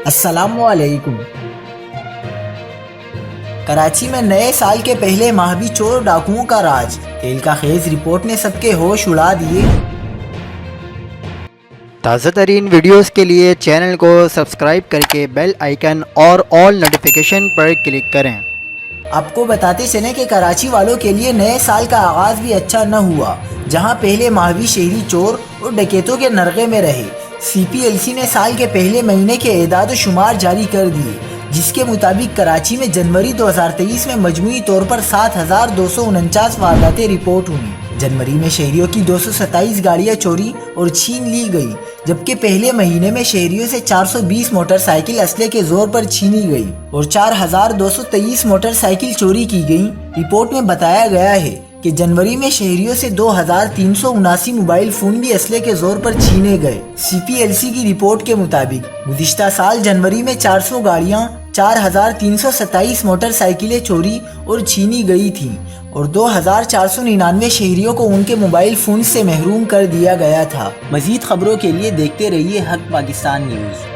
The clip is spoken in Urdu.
السلام علیکم۔ کراچی میں نئے سال کے پہلے ماہ بھی چور ڈاکوؤں کا راج، تیل کا خیز رپورٹ نے سب کے ہوش اڑا دیے۔ تازہ ترین ویڈیوز کے لیے چینل کو سبسکرائب کر کے بیل آئیکن اور آل نوٹیفیکیشن پر کلک کریں۔ آپ کو بتاتے چلیں کہ کراچی والوں کے لیے نئے سال کا آغاز بھی اچھا نہ ہوا، جہاں پہلے ماہ بھی شہری چور اور ڈکیتوں کے نرغے میں رہے۔ سی پی ایل سی نے سال کے پہلے مہینے کے اعداد و شمار جاری کر دیے، جس کے مطابق کراچی میں جنوری 2023 میں مجموعی طور پر 7,249 وارداتیں رپورٹ ہوئیں۔ جنوری میں شہریوں کی 227 گاڑیاں چوری اور چھین لی گئی، جبکہ پہلے مہینے میں شہریوں سے 420 موٹر سائیکل اسلحے کے زور پر چھینی گئی اور 4,223 موٹر سائیکل چوری کی گئیں۔ رپورٹ میں بتایا گیا ہے کہ جنوری میں شہریوں سے 2,379 موبائل فون بھی اسلحے کے زور پر چھینے گئے۔ سی پی ایل سی کی رپورٹ کے مطابق گزشتہ سال جنوری میں 400 گاڑیاں، 4,327 موٹر سائیکلیں چوری اور چھینی گئی تھیں اور 2,499 شہریوں کو ان کے موبائل فون سے محروم کر دیا گیا تھا۔ مزید خبروں کے لیے دیکھتے رہیے حق پاکستان نیوز۔